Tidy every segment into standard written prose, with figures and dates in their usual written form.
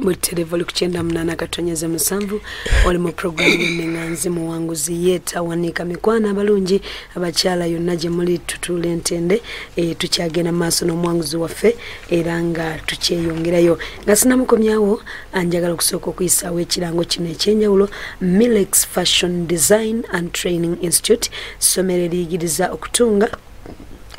Buterevoli kuchenda mnana katonyeza musanvu oli mu programu y'enganzi muwanguzi yeta wanika mikwana abalungi abakyala yonna gye muli tutule entende tukyagenda maaso n'omuwanguzi waffe era nga tukyeyongerayo nga sinamukomyawo anjagala okusooka okuyisaawo ekirango kino ekyenjawulo Milex Fashion Design and Training Institute ssomero eriyigiriza okutunga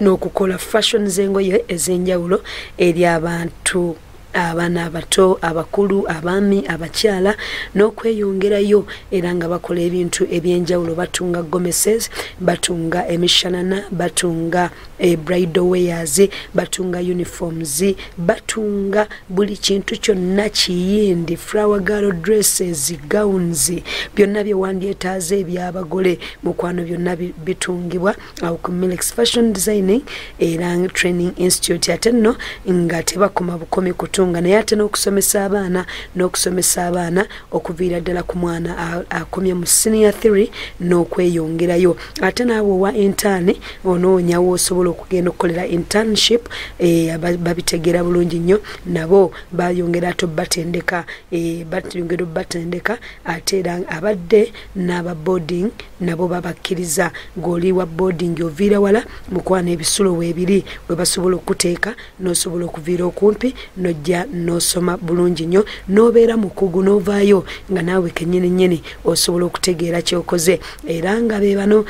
n'okukola fashion z'engoye ez'enjawulo eri abantu abaana abato abakulu abaami abakyala n'okweyongerayo era nga bakola ebintu ebyenjawulo batunga gomeses batunga emishanana batunga bridal wears batunga uniforms batunga buli kintu kyonna kiyindi flower girl dresses gowns byonna bye wandyetaaze ebyabagole mukwano byonna bitungibwa awo ku Milex Fashion Designing era Training Institute ate nno nga tebakoma bukomi kutunga naye ate n'okusomesa abaana okuviira ddala ku mwana akomye mu senior 3 n'okweyongerayo ate n'abo wa intern onoonyawo osobola okugenda okukolera internship babitegeera bulungi nnyo nabo bayongera ate batendeka ate era abadde n'aba boarding nabo babakkiriza ng'oli wa boarding oviira wala mukwana ebisulo weebiri we basobola okuteeka n'osobola okuviira okumpi nojja nosoma bulungi nnyo nobeera mukugu novaayo nga naawe kennyini osobola okutegeera kyokoze era nga be bano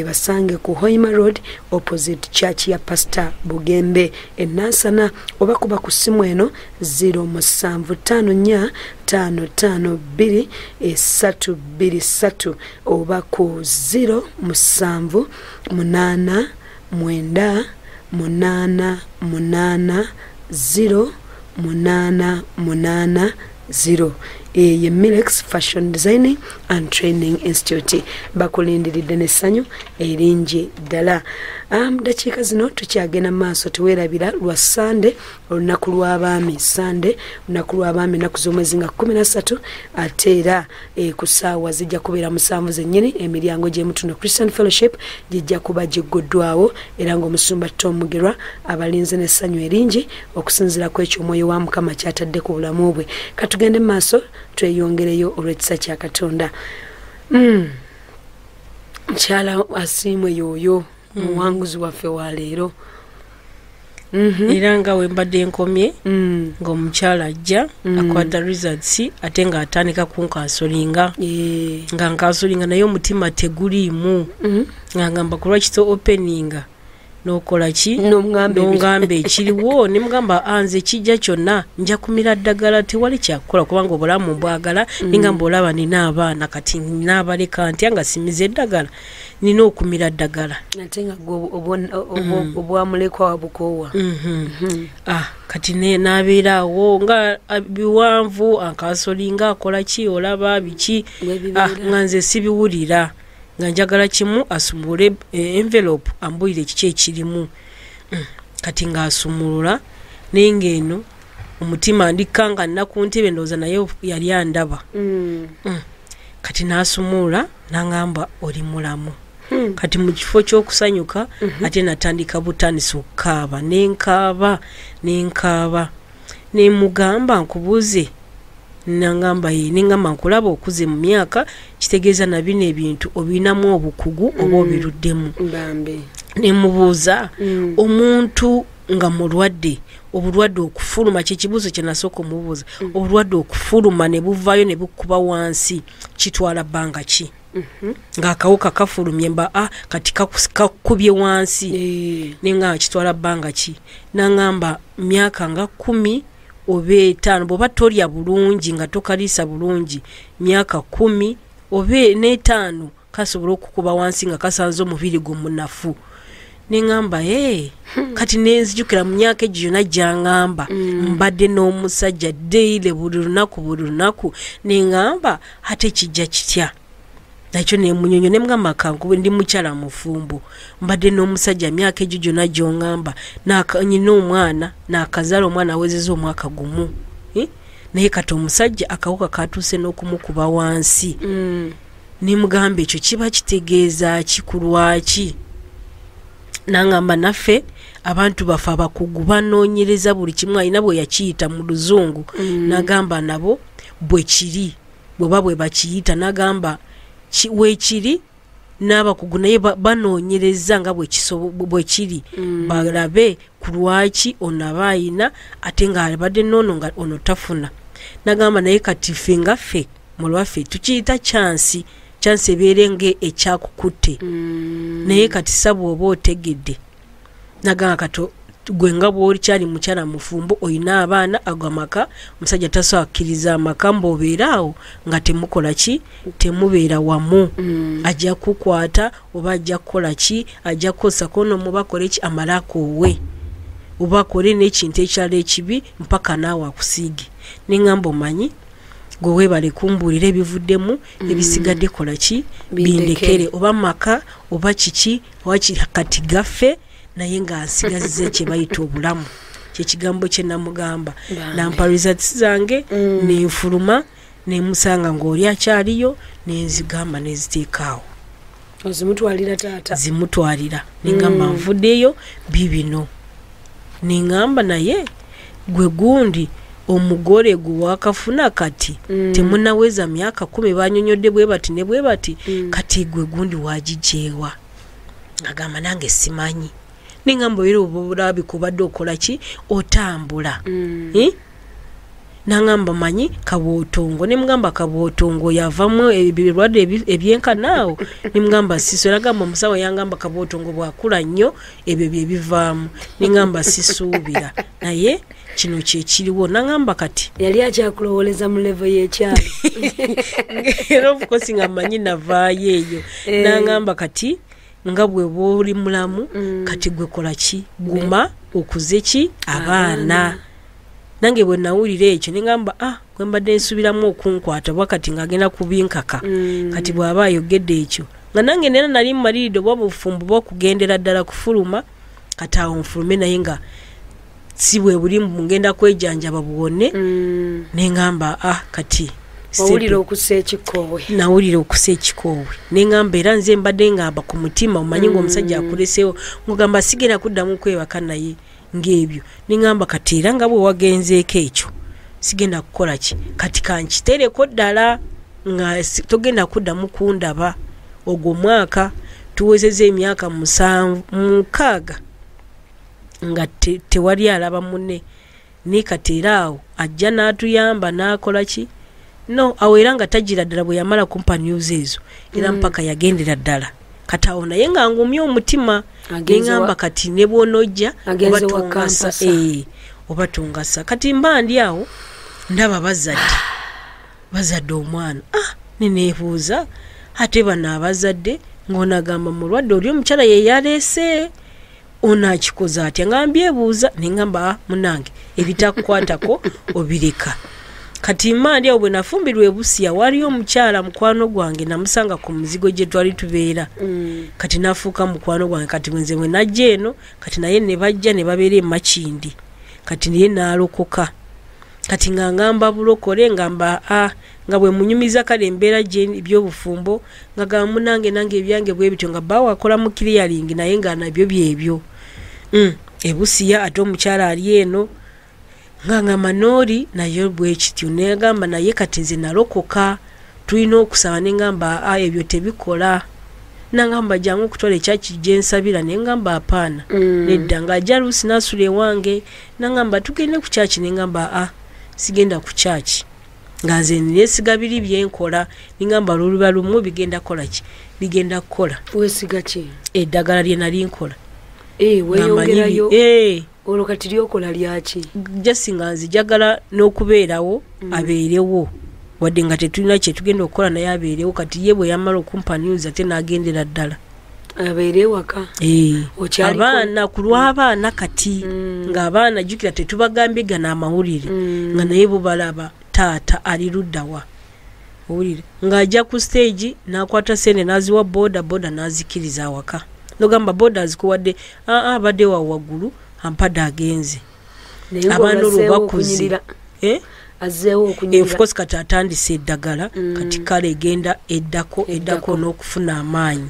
basange ku Hoima Road opposite church ya Pastor Bugembe Nansana oba kuba ku simu eno 0755252323 oba ku 07898880 880 ye Milex Fashion Designing and Training Institute bakulindiridde n'essanyu eringi ddala dakiika zino tukyagenda maaso tuweerabira lwa Sunday olunaku lw'abaami Sunday olunaku lw'abaami ennaku z'omwezi nga 13 ate era ku ssaawa zijja kubeera 7 zennyini emiryango gy'emutuno Christian Fellowship gijja kuba gigguddwawo era ng'omusumba Tom Mugerwa abalinze n'essanyu eringi okusinziira ku ekyo omwoyo wa Mukama kyatadde ku bulamu bwe katugende maaso tweyongereyo olw'ekisa kya Katonda mukyala Asiimwe y'oyo muwanguzi waffe wa leero era nga wembadde nkomye ng'omukyala ajja akwata results ate nga atandika kunkansolinga nga nkansolinga naye omutima teguliimu nga ngamba ku lwakito openinga nokola ki nongambe ekiriwo nimugamba anze kijja kyonna nja kumira ddagala tewali kyakukola kubanga obulamu mbwagala ningamba olaba nina abaana kati naabaleka ntya nga simize eddagala nina okumira ddagala ate nga obwamulekwa wabukoowa kati nabeeraawo nga biwanvu ankansolinga akola ki olaba biki nga nze sibiwulira nga njagala kimu asumule envelope ambuyire ekiki ekirimu kati nga asumulula naye eno omutima ndikanga nnaku ntebe ndowooza naye yali andaba kati n'asumulula n'angamba oli mulamu kati mu kifo ky'okusanyuka ate natandika butandisi okukaaba nenkaaba nemugamba nkubuuze nangamba ningamba nkulaba okuze mu myaka kitegeeza na bino ebintu obinamu obukugu oba obiruddemu nemubuuza omuntu nga mulwadde obulwadde okufuluma kyekibuuzo kye nasooka omubuuza obulwadde okufuluma ne buvaayo ne bukuba wansi kitwala bbanga ki ng'akawuka kafulumye mba kati kakubye wansi nenga kitwala bbanga ki nangamba myaka nga 10 oba 5 bw'oba tolya bulungi nga tokaliisa bulungi myaka 10 oba 5 kasobola okukuba wansi nga kasanze omubiri gwo munafu nengamba kati nenzijukira mu myaka egyo yonna gyangamba mbadde n'omusajja daily buli lunaku nengamba ate kijja kitya nakyo nemunyonyo nemugamba kankuwe ndi mukyala mufumbo mbadde n'omusajja myaka egyo gyonna gyongamba nyina omwana n'akazaala omwana awezeza omwaka gumu naye kati omusajja akawuka katuuse n'okumukuba wansi nemugamba ekyo kiba kitegeeza kikulwaki nangamba naffe abantu bafe abakugu banoonyereza buli kimu alina bwe yakiyita mu luzungu nagamba nabo bwe kiri bweba bwe bakiyita nagamba weekiri n'abakugu naye banoonyereza nga bwe kiri balabe ku lwaki ono aba ayina ate ng'abadde noono nga ono tafuna nagamba naye kati ffe nga ffe mu lwaffe tukiyita chansi ebeere ng'ekyakukutte naye kati sabwa oba otegedde nagamba kato gwe nga bw'olikyali mukyala mufumbo oyina abaana agwamaka omusajja tasobola akkiriza amaka mb'obeeraawo nga temukola ki temubeera wamu ajja kukwata oba ajja kukola ki ajja kukozesa kono mubakole ki amalakoowe oba akole n'ekintu ekyala ekibi mpaka naawe akusiige neŋŋamba omanyi gwe weebale kumbuulira ebivuddemu ebisigadde kola ki bindekere oba maka oba kiki oba kati gaffe naye ng'ansigazza kye bayita obulamu kyekigambo kye namugamba nampa results zange nenfuluma nemusanga ng'oli akyaliyo nenzigamba neziteekaawo ozimutwalira taata zimutwalira nengamba nvuddeyo bibino nengamba naye gwe gundi omugole gwe wakafuna kati temunaweza myaka 10 banyonyodde bwe bati ne bwe bati kati gwe gundi wagijeewa agamba nange simanyi nengamba era obulabi kubadde okola ki otambula nangamba manyi kabootongo nemugamba kabootongo yavamu ebirwadde ebyenkanaawo nemugamba siso nagamba omusawo yangamba kabootongo bwakula nnyo ebyo byebivaamu nengamba sisuubira naye kino kyekiriwo nangamba kati yali akyakulowoleza mu level y'ekyalo era ofukosi nga manyi navaayo eyo nangamba kati nga bwe bw'oli mulamu kati gwe kola ki guma okuze ki abaana nange bwe nawulira ekyo nengamba gwe mbadde nsubiramu okunkwata bwakati ng'agenda kubinkaka kati bw'aba ayogedde ekyo nga nange nena nali mmalirido bwa bufumbo bw'okugendera ddala kufuluma kati awo nfulume naye nga si bwe buli ngenda kwejanjaba buwone nengamba kati nawulira okusa ekikoowe nengamba era nze mbadde ngamba ku mutima omanyi ng'omusajja akuleseewo ngogamba sigenda kuddamu kwebaka naye ng'ebyo nengamba kati era nga bwe wagenzeeko ekyo sigenda kukola ki kati kankitereko ddala nga togenda kuddamu kundaba ogwo mwaka tuwezeza emyaka 6 nga tewali alaba munne ne kati era awo ajja n'atuyamba n'akola ki no awo era nga tagira ddala bwe yamala kumpa news ezo era mpaka yagendera ddala kati awo naye nga ngumya omutima nengamba kati ne bwonojja oba tongasa kati mba ndi awo ndaba bazadde omwana neneebuuza ate bano abazadde ng'onagamba mulwadde oli omukyala ye yaleese ono akikoza atya nga mbyebuuza nengamba munange ebitakukwatako obireka kati mandi awo bwe nafumbirwa ebusiya waliyo omukyala mukwano gwange namusanga ku muzigo gye twali tubeera kati nafuuka mukwano gwange kati bwenze bwe najja eno kati naye ne bajja ne babeera emakindi kati naye n'alokoka kati nga ngamba bulokole ngamba nga bwe munyumiza kale embeera by'obufumbo nga gamba munange nange ebyange bwe bityo nga bawakola mu clearing naye nga nabyo byebyo ebusiya ate omukyala ali eno nga manori nayo bwe kityo negamba naye kati nze nalokoka tulina okusaba nengamba ebyo tebikola nangamba jangu okutwala ekyaki gyensabira nengamba apaana nedda nga ajja luusi nasula ewange nangamba tugende ku kyaki nengamba sigenda ku kyaki nga nze nesiga biri byenkola nengamba luluba lumu bigenda kola ki bigenda kukola wesiga ki eddagala lye nali nkola weyongerayo olwo kati lyokola lyaki jasinga nzijagala n'okubeerawo abeerewo wadde nga tetulina kyetugenda okukola naye abeerewo kati ye bwe yamala okumpa news ate n'agendera ddala abeere waka abaana ku lw'abaana kati ng'abaana jjukira tetubagambye gana amawulire nga naye bo balaba taata ali luddawa owulire ng'ajja ku stage n'akwata sente n'aziwa boda n'azikiriza awaka nogamba boda azikuwadde abadde wa waggulu ampadde agenze abaana olwo bakuze of course kati atandise eddagala kati kale egenda eddako n'okufuna amaanyi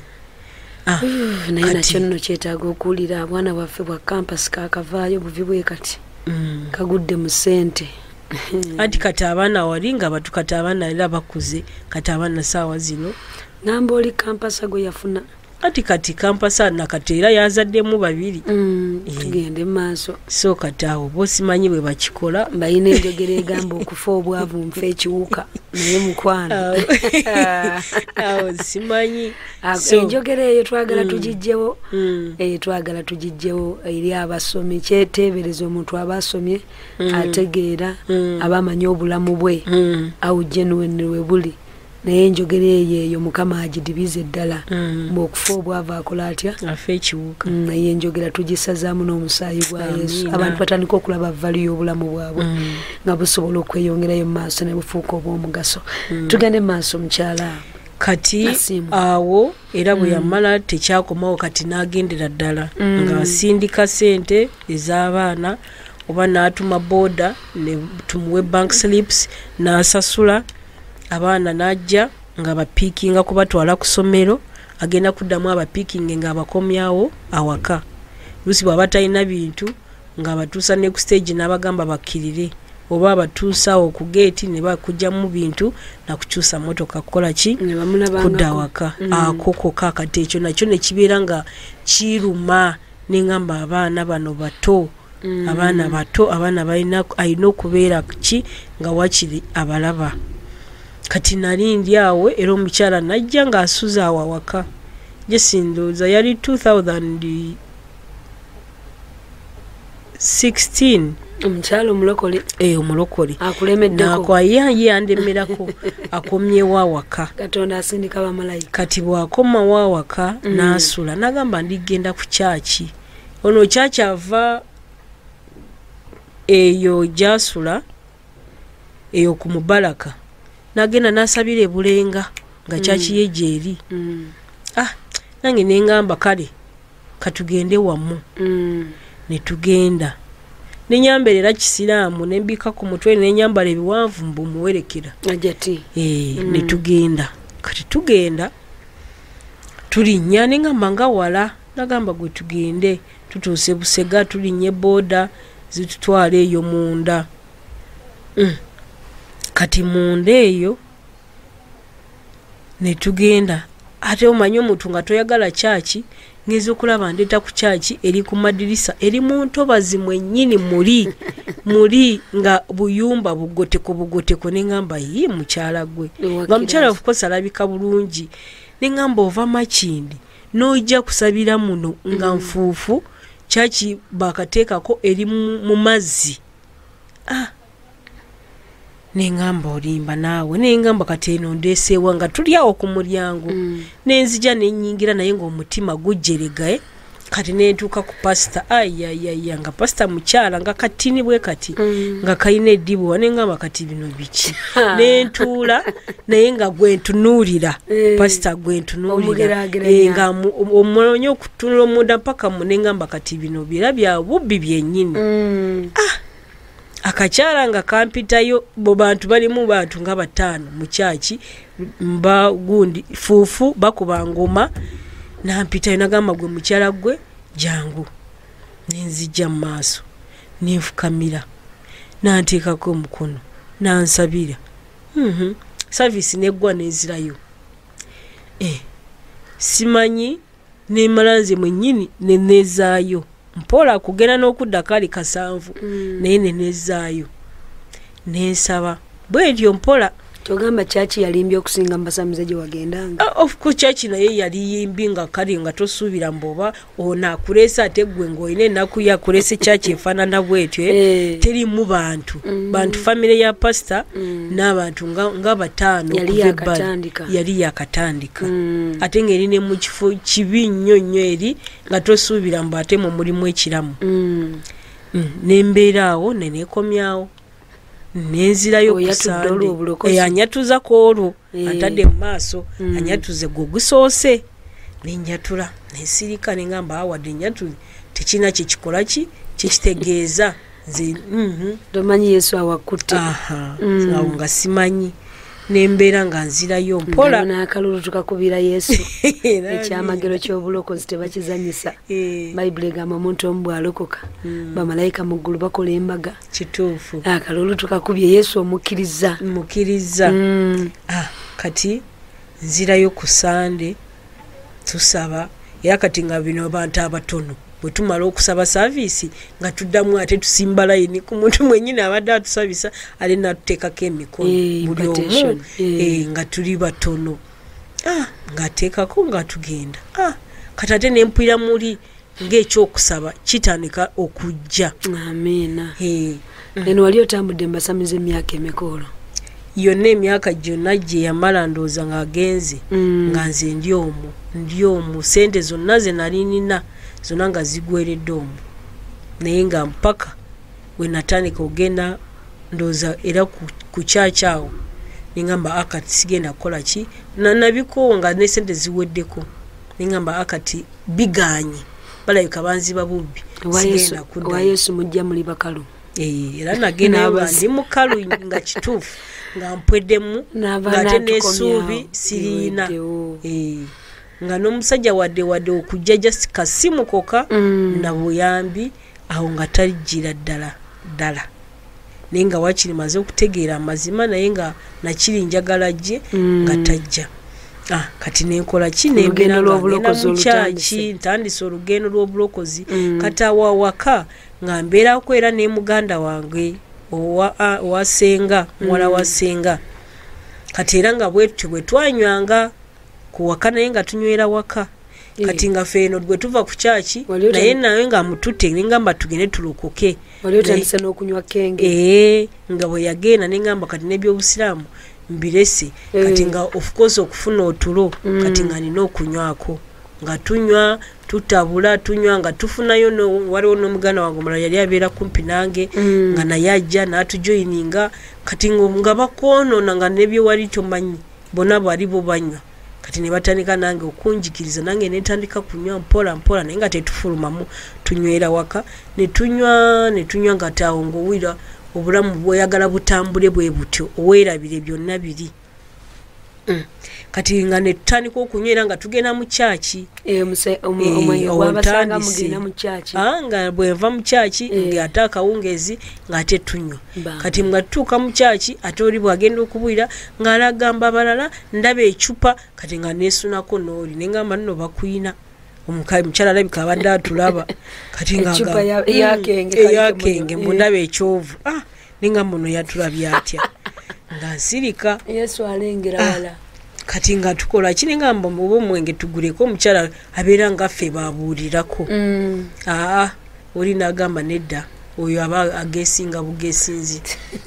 naye nakyo nno kyetaaga okuwulira abwana bwaffe bwa campus kakavaayo buvibwe kati kagudde mu ssente anti kati abaana wali nga batukati abaana era bakuze kati abaana saawa zino namba oli campus ago yafuna kati kampasa nakati era yazaddemu babiri tugende maaso so kati awo bosimanyi bwe bakikola bayina enjogera egamba okufa obwavu nfe ekiwuka naye mukwano awo simanyi enjogera eyo twagala tugijjewo twagala tugijjewo eri abasomi kyeteebereza omuntu aba asomye ategeera aba amanyi obulamu bwe awujenuweni we buli naye enjogera eyo mukama agidibize ddala okufa obwavu akola atya afa ekiwuka naye enjogera tugisazaamu n'omusaayi gwa Yesu abantu batandika okulaba valiyo obulamu bwabwe nga busobola okweyongerayo mu maaso ne bufuuka obw'omugaso tugende mu maaso mukyala kati awo era bwe yamala tekyakomawo kati n'agendera ddala ng'asindika ssente ez'abaana oba n'atuma booda ne tumuwe bank slips n'asasula abaana najja nga bapiikinga kubatwala ku ssomero agenda kuddamu abapiikinge nga abakomyawo awaka lusi bw'aba talina bintu nga abatuusa ne ku stage n'abagamba bakkirire oba abatuusawo ku geeti ne bakujjamu bintu nakukyusa motoka kukola ki kudda awaka akoko kakati ekyo nakyo ne kibeera nga kiruma neŋŋamba abaana bano bato abaana bato abaana alina okubeera ki nga wakiri abalaba kati nali ndi awo era omukyala najja ng'asuza awo awaka jesindooza yali 2016 omukyala omulokole omulokole akulemeddeko yandemerako akomyewo awaka katonda asindika bamalayika kati bw'akomawo awaka n'asula nagamba ndigenda ku kyaki ono kyaki ava eyo gyasula eyo ku mubalaka nagenda nasabira ebulenga nga kyakiyeje eri nange neŋŋamba kale katugende wamu netugenda nenyamberera kisiraamu nembika ku mutwe nenyambala ebiwanvu mbumuwerekera netugenda kati tugenda tulinnya neŋŋamba nga wala nagamba gwe tugende tutuuse Busega tulinnya booda zitutwala eyo munda kati munda eyo netugenda ate omanyi omuntu nga toyagala kyaki ngeze okulaba ndeeta ku kyaki eri ku madirisa eri mu ntobazi mwennyini muli nga buyumba bugoteko neŋŋamba yi mukyala gwe nga mukyala of course alabika bulungi neŋŋamba ova Makindi n'ojja kusabira muno nga nfuufu kyaki bakateekako eri mu mazzi neŋŋamba olimba naawe neŋŋamba kati eno ndeeseewa nga tuli awo ku mulyango nenzija nenyingira naye ng'omutima gujjeregaye kati nentuuka ku pasita ayayaya nga pasita mukyala nga katini bwe kati nga kalina eddibuwa neŋŋamba kati bino biki nentuula naye nga gwentunuulira pasita gwentunuulira nga omonye okutunula omunda paka mu neŋŋamba kati bino bira bya bubbi byennyini akakyala nga kampitayo bo bantu balimu bantu nga bataano mu kyaki mba gundi fuufu bakuba ngoma nampitayo nagamba gwe mukyala gwe jangu nenzijja mu maaso nenfukamira nanteekako omukono nansabira savisi neggwa nenzirayo simanyi nemala nze mwennyini nenezaayo mpola kugenda n'okudda kali kasanvu naye nenezaayo nensaba bwetyo mpola togamba kyaki yalimbye okusinga mbasamize gye wagendanga of course kyaki naye yali yimbi nga kali nga tosuubira mboba ono akulesa ate gwe ng'olina ennaku yakulese kyaki efaanana bwetyo terimu bantu famire ya pasita n'abantu nga bataano yali yakatandika ate ng'eri ne mu kifo kibi nnyo nnyo eri nga tosuubira mbu ate mu mulimu ekiramu nembeera awo neneekomyawo nenzirayo kusande anyatuza koolwo atadde mu maaso anyatuze gwe gusoose nenjatula nensirika neŋŋamba awadde enjatuze tekina kyekikola kikitegeeza nze tomanyi Yesu awakutte awo nga simanyi nembeera nga nzirayo mpola n'akalulu tukakubira Yesu ekyamagero ky'obulokozi tebakizanyisa bayibuli egamba omuntu omu bw'alokoka bamalayika mu ggulu bakola embaga kituufu akalulu tukakubye Yesu omukkiriza kati nzirayo ku Sande tusaba era kati nga bino abantu abatono bwe tumala okusaba saavisi nga tuddamu ate tusimba layini ku muntu mwennyini abadde atusabisa ali natuteekako emikono buli omu nga tuli batono ng'ateekako nga tugenda kati ate nempulira muli ng'ekyokusaba kitandika okujja. Amiina. Eno wali otambudde mbasamiza emyaka emikolo yonna emyaka gyonna gye yamala ndowooza ng'agenze nga nze ndi omu sente zonna ze nali nina zonna nga zigweredde omu naye nga mpaka we natandika ogenda ndowooza era ku kyakyawo ningamba akati sigenda kukola ki nabikowo nga ne sente ziweddeko ningamba akati biganye balabika banziba bubbi sigenda kudda wa Yesu mujja muli bakalu era nagenda ndi mukalu nga kituufu nga mpweddemu ng'ate n'essuubi siriina nga n'omusajja wadde okujja just kasimu koka na buyambi awo nga talijjira ddala naye nga wakiri maze okutegeera amazima naye nga nakiri njagala gye nga tajja. Kati nenkola ki nembeera mukyaki ntandise olugendo lw'obulokozi kati awawaka nga mbeerako era ne muganda wange owasenga muwala wasenga kati era nga bwetutyo bwe twanywanga ku waka naye nga tunywera waka kati nga feeno bwe tuva ku kyaki naye nga mutute nengamba tugende tulokoke nga bwe yagenda nengamba kati n'ebyobusiraamu mbirese kati nga of course okufuna otulo kati nga nina okunywako nga tunywa tutabula tunywa nga tufunayo waliwo n'omuganda wange omulala yali abeera kumpi nange nga naye ajja n'atujoyininga kati nga bakoonona nga nebyo wali tomanyi bonna bali bo banywa kati ne batandika nange okunjikiriza nange netandika kunywa mpola naye nga tetufulumamu tunywera waka ne tunywa nga taawo ng'owira obulamu bweyagala butambule bwe butyo oweerabire byonna biri kati nga netutandika okunywera nga tugenda mu kyaki nga bwenva mu kyaki ng'ate akawungezi ng'ate tunywa kati nga tutuuka mu kyaki ate oli bwagenda okubwira ng'alagamba balala ndaba ecupa kati nga nesunako n'oli nengamba nno bakuyina omukyala alabika abadde atulaba kati eyakenge mundaba ekyovu nengamba ono yatulabye atya nga nsirika Yesu alengera wala kati nga tukola ki nengamba oba omwenge tuguleko omukyala abeera nga ffe babuulirako oli n'agamba nedda oyo aba agesinga bugesinzi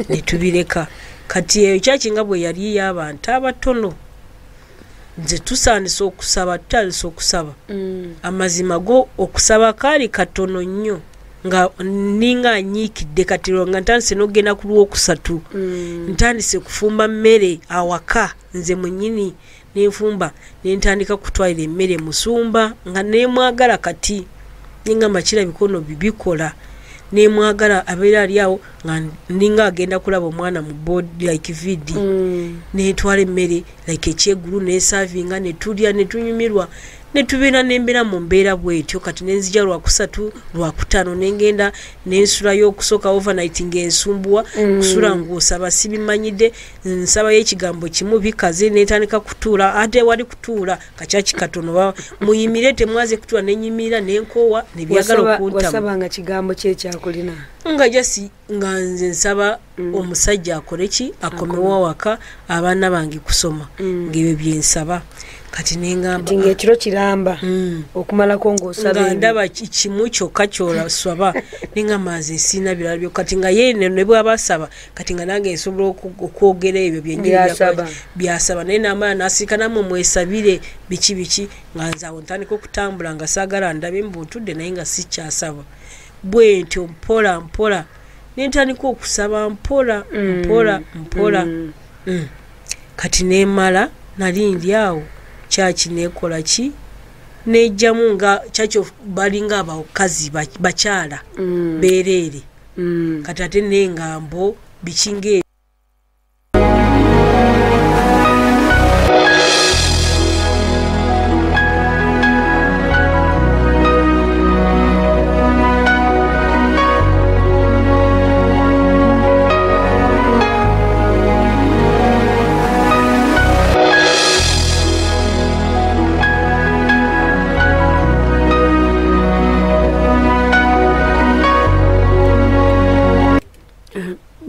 netubireka kati eyo kyakinga bwe yali y'abantu abatono nze tusandise okusaba tutandise okusaba amazima go okusaba kaali katono nnyo nga ninga anyiikidde katiro nga ntandise n'ogenda ku lwokusatu ntandise kufumba mmere awaka nze mwennyini nenfumba nentandika kutwalira emmere musumba nga nemwagala kati ningamba kirabika ono bibikola nemwagala abeera ali awo nga ninga agenda kulaba omwana mu board like vidi netwala emmere like ekyegulu nesavinga netulya netunyumirwa netubeera nembeera mu mbeera bwetyo kati nenzija lwakusatu lwakutaano nengenda nensulayo okusooka overnight ng'ensumbuwa kusula ng'osaba sibimanyidde nsabayo ekigambo kimu bikaze netandika kutuula ate wali kutuula kakyaki katono muyimire temwaze kutuula nenyimirira nenkoowa nebyagala okuntamu wasabanga kigambo kyekyakulina nga jasi nga nze nsaba omusajja akole ki akomewo waka abaana bange kusoma ng'ebyo byensaba kati nengamba ng'ekiro kiramba okumalako ng'osaba nga ndaba kimu kyokka ky'olasaba nengamba nze siina birala byo kati nga yeene ne bw'abasaba kati nga nange nsobola okwogera ebyo byasaba naye namala nasirika namwe mwesabire biki nga nze awo ntandika okutambula nga saagala ndabe mbu ntudde naye nga sikyasaba bwentyo mpola nentandika okusaba mpola kati nemala nali ndi awo kyaki nekola ki nejjamu nga kyakyo balinga abakazi bakyala bereere kati ate nengambo bikinga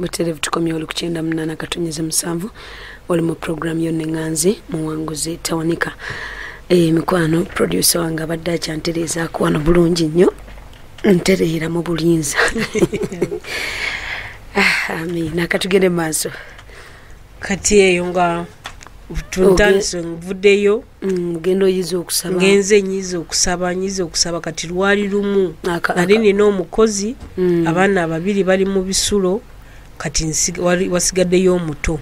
buterevu tukomye oli ku 98.7 oli mu program yonna enganzi muwanguzi tawanika. Mikwano producer wange abadde akyantereezaako wano bulungi nnyo ntereera mu bulinza. Amina katugende maaso kati eyo nga tutandise nvuddeyo ngendo oyiza okusaba ngenze nyiza okusaba kati lwali lumu nali nina omukozi abaana ababiri bali mu bisulo kati wasigaddeyo omuto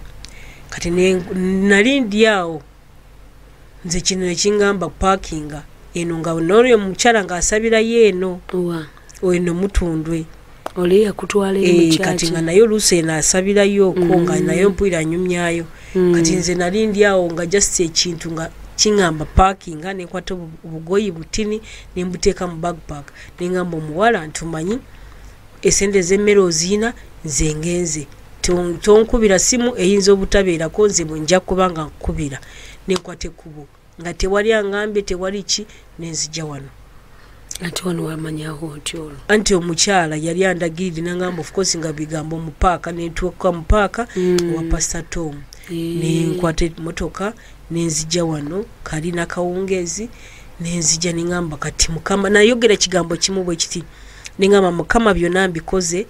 kati nali ndi awo nze kino ekingamba parkinga eno nga n'olyo omukyala ng'asabirayo eno eno mutundwe oli yakutwala emu kati nga nayo luuse naasabirayo ko nga nayo mpulira nyumyayo kati nze nali ndi awo nga just ekintu nga kingamba parkinga nekwata obugoyi butini nembuteeka mu backpack nengamba omuwala ntumanyi esente z'emmere oziina nze ngenze tonkubira simu eyinza obutabeerako nze bwe nja kuba nga nkubira nenkwata ekkubo nga tewali angambye tewali ki nenzija wano ati wano wamanyaho otyolo anti omukyala yali andagirire nangamba of course nga bigambo mu paaka nentuuka mu paaka wa Pastor Tom nenkwata emotoka nenzija wano kali nakawungezi nenzija nengamba kati mukama nayogera kigambo kimu bwe kiti nengamba mukama byonna mbikoze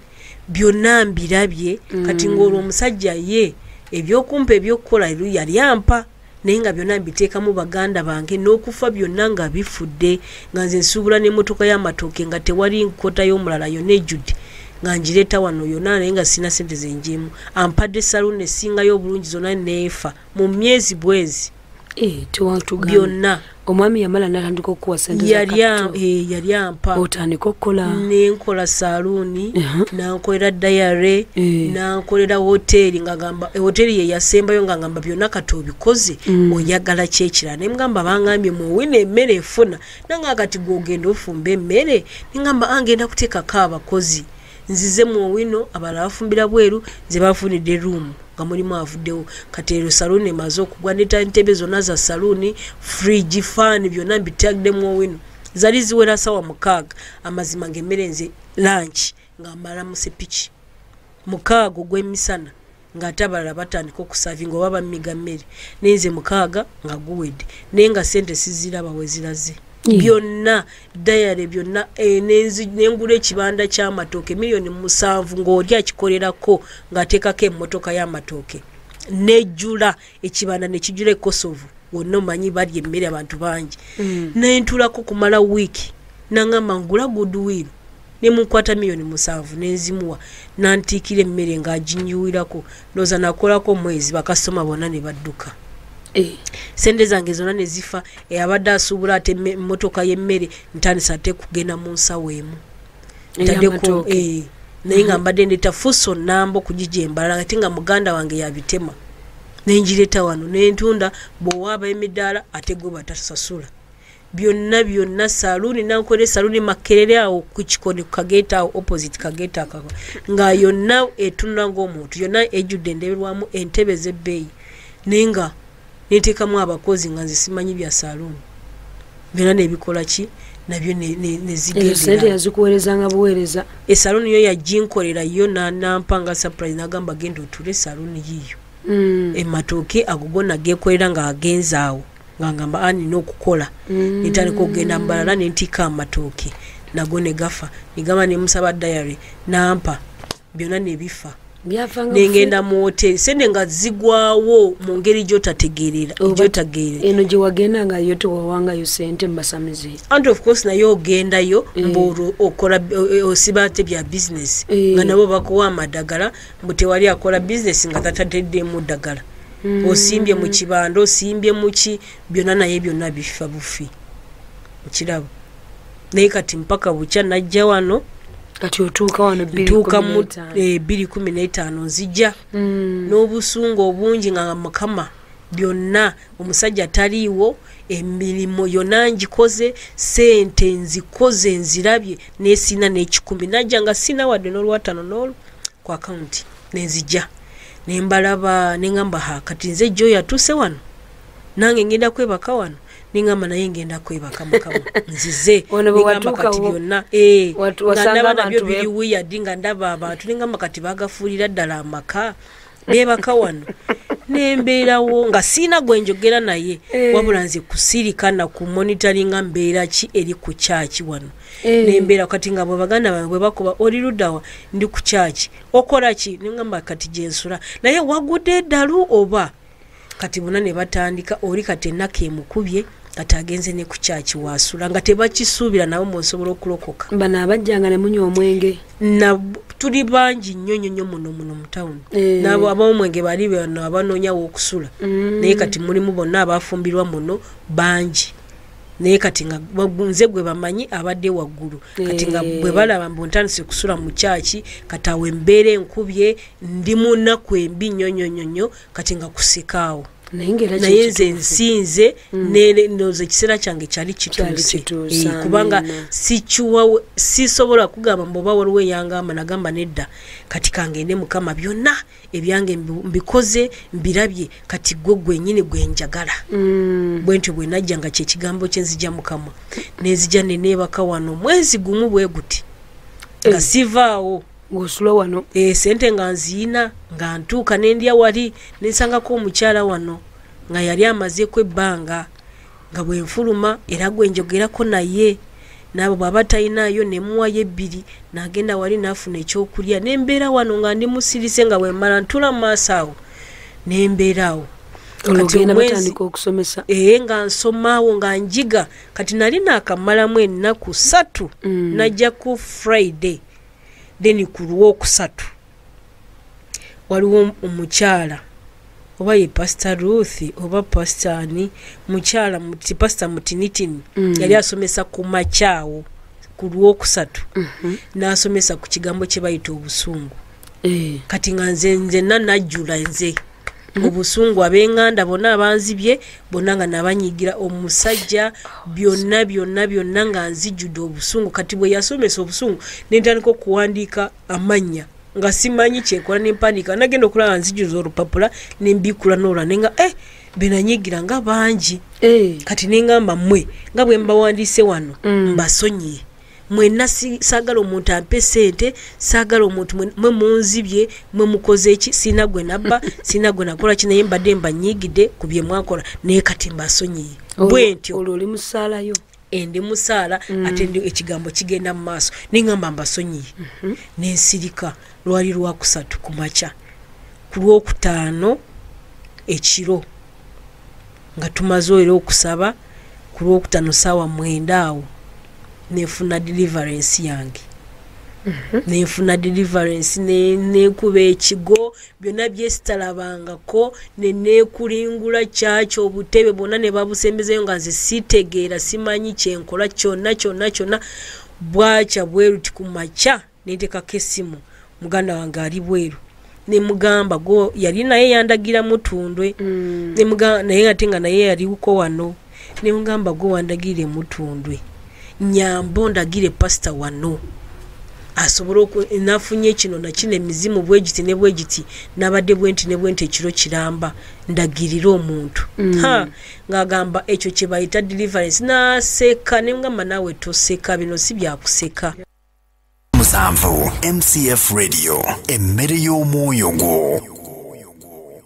byonna mbirabye kati ng'olwo omusajja ye ebyokumpa ebyokukola yali ampa naye nga byonna mbiteekamu baganda bange n'okufa byonna nga bifudde nga nze nsuubula n'emmotoka y'amatooke nga tewali nkota y'omulala yonna ejjudde nga ngireeta wano yonna naye nga sina sente zenjeemu ampadde saluuni esingayo obulungi zonna neefa mu myezi bwezi byonna omwami yamala natandika okuwa sente yali ampa otandika okukola nenkola saluuni nankolera dayare nankolera hoteri nga gamba hoteri ye yasembayo nga ngamba byonna kati obikoze oyagala kyekira nemugamba bangambye muwina emmere efuna nanga kati gwogenda ofumba emmere nengamba angenda kuteekako abakozi nzize mu wino abalala bafumbira bweru ze bafunidde room nga mulimu avuddewo kati ero saluuni emaze okugwa ntebe zonna za saluuni fridge fan byonna mbitagde mu wino zali ziwera sawa 6 amazima ng'emmere nze lunch nga mala mu sepiki 6 gw'emisana nga abalala batandika okusavinga oba bamiga mmere nenze 6 nga guwedde naye nga sente siziraba we ziraze byonna dayare byonna nengula ekibanda ky'amatooke $7,000,000 ng'oli akikolerako ng'ateekako emmotoka y'amatooke nejjula ekibanda nekijula ekosovu wonna omanyi bali emmere abantu bangi nentulako kumala wiiki nangamba ngula goodwill nemunkwata $7,000,000 nenzimuwa nantiikira emmere ng'aginyuwirako noza nakolako omwezi bakasoma bonna ne badduka sente zange zonna ne zifa abadde asuubula ate emmotoka y'emmere ntandisa ate kugenda mu nsawo emu naye nga mbadde ndeeta fuso nambo kugijembala ate nga muganda wange yabitema nenjireeta wano nentunda bw'owaaba emidaala ate gwe batasasula byonna saluuni nankolera saluuni Makerere awo ku kikoni ku kageeta awo opposite kageeta akako nga yonna etunula ng'omuntu yonna ejjudde endeberwamu entebe z'ebbeeyi naye nga neteekamu abakozi nga nze simanyi bya saluuni byonna nebikola ki nabyo sente yazikuweerezanga buweereza esaluuni yo yajinkolera yo nampanga surprise nagamba genda otule saluuni yiyo ematooke agogona gekolera nga agenza awo nga ngamba anina okukola netandika okugenda mubalala nentika amatooke nago negafa negamba nemusaba dayary nampa byonna nebifa nengenda mu hoteri sente nga zigwawo mu ngeri gyotategeerera eno gye wagenda nga yo tewawangayo sente mbasamize and of course nayo ogendayo mbulu okola osiba te bya business nga nabo bakuwa amadagala mbu tewali akola business nga tatateddemu ddagala osimbye mu kibando osimbye mu ki byonna naye byonna bifa bufi mukirabo naye kati mpaka bukya najja wano kati otuuka wano 2:15 nzija n'obusungu obungi nga mukama byonna omusajja taliiwo emirimu yonna ngikoze sente nzikoze nzirabye nesina n'ekikumi najja nga sina wadde n'olwatano n'olwo ku akaunti nenzija nembalaba nengamba kati nze jjo yatuuse wano nange ngenda kwebaka wano ningamba naye ngenda kwebaka mukama nzize Ono bwe ningamba watuuka kati wo. byonna Wasanga ndaba abantu nabyo biri wiyadi nga ndaba abantu ningamba kati bagafuulira ddala amaka beebaka wano nembeerawo nga siina gwenjogera naye wabula nze kusirika na ku monitoringa mbeera ki eri ku kyaki wano nembeera kati nga bwe baganda bange bwe bakuba oli luddawa ndi ku kyaki okola ki ningamba kati gyensula naye wagudde eddalu oba kati bonna ne batandika oli kati ennaku emukubye kati agenze ne ku kyaki waasula nga tebakisuubira nabo mwosobola okulokoka bano abajjanga ne munywa omwenge na tuli bangi nnyo muno mu town nabo ab'omwenge bali bano abanoonya w'okusula naye kati mulimu bonna abafumbirwa muno bangi naye kati nga nze gwe bamanyi abadde waggulu kati nga bwe balaba mbu ntandise kusula mu kyaki kati awo embeera enkubye ndi mu nnaku embi nnyo kati nga kusekaawo naye nze nsinze ndoza ekiseera kyange kyali kituuse kubanga sisobola kugamba mboba waliwo eyangamba nagamba nedda kati kangende mukama byonna ebyange mbikoze mbirabye kati gwe gwenyini gwenjagala bwentyo bwe najja nga kyekigambo kyenzija mukama nezija neneebaka wano mwezi gumu bwe guti nga sivaawo ng'osula wano sente nga nziina nga ntuuka nendya wali nensangako omukyala wano nga yali amazeeko ebbanga nga bwenfuluma era gwenjogerako naye nabo bwaba talinayo nemuwayo 2 nagenda wali nafuna ekyokulya nembeera wano nga ndi musirise nga bwemala ntula mu maaso awo nembeeraawo olugenda batandika okusomesa nga nsomaawo nga njiga kati nali naakamalamu ennaku 3 najja ku Friday then ku Lwokusatu waliwo omukyala oba ye Pastor Ruth oba Pastor mukyala muti Pastor Mutinitini yali asomesa ku makyawo ku Lwokusatu n'asomesa ku kigambo kye bayita obusungu kati nga nze najjula nze obusungu ab'enganda bonna abanzibye bonna nga nabanyigira omusajja byonna nga nzijjudde obusungu kati bwe yasomesa obusungu nentandika okuwandiika amannya nga simanyi kyekola nempandiika nagenda okulaba nzijjuza olupapula nembikula n'olwa nenga benanyigira nga bangi kati nengamba mmwe nga bwe mbawandiise wano mbasonyiye mwenna saagala omuntu ampe sente saagala omuntu mwe munzibye mwe mukoze eki sina gwe nabba sina gwe nakola kinaye mbadde mbanyigidde ku bye mwakola naye kati mbasonyiye bwentyo olwo oli musaalayo ndi musaala ate ndi ekigambo kigenda mu maaso nengamba mbasonyiye nensirika lwali Lwakusatu ku makya ku Lwokutaano ekiro nga tumaze era okusaba ku Lwokutaano ssaawa 9 awo nefuna deliverance yange nefuna deliverance nekuba ekigo byonna byesitalabangako nenekulingula kyakyo obutebe bwonna ne babusembezeyo nga nze sitegeera simanyi kyenkola kyonna bwakya bweru ti ku makya nentekako essimu muganda wange ali bweru nemugamba go yali naye yandagira mutundwe naye ate nga naye yaliwoko wano nemugamba go wandagire mutundwe nyambo ndagire pastor wano asobora nafunye kino na kino emizimu bwegiti ne bwegiti nabadde bwenti ekiro kiramba ndagirira omuntu ngagamba ekyo kye bayita deliverance naseka nemugamba nawe toseka bino si byakuseka Musanvu MCF Radio emmere y'omwoyo gwo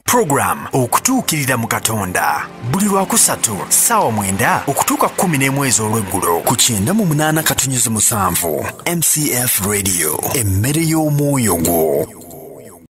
Program okutuukirira mu Katonda buli Lwakusatu ssaawa 9 okutuuka 11 olw'eggulo ku 98.7 MCF Radio emmere y'omwoyo gwo.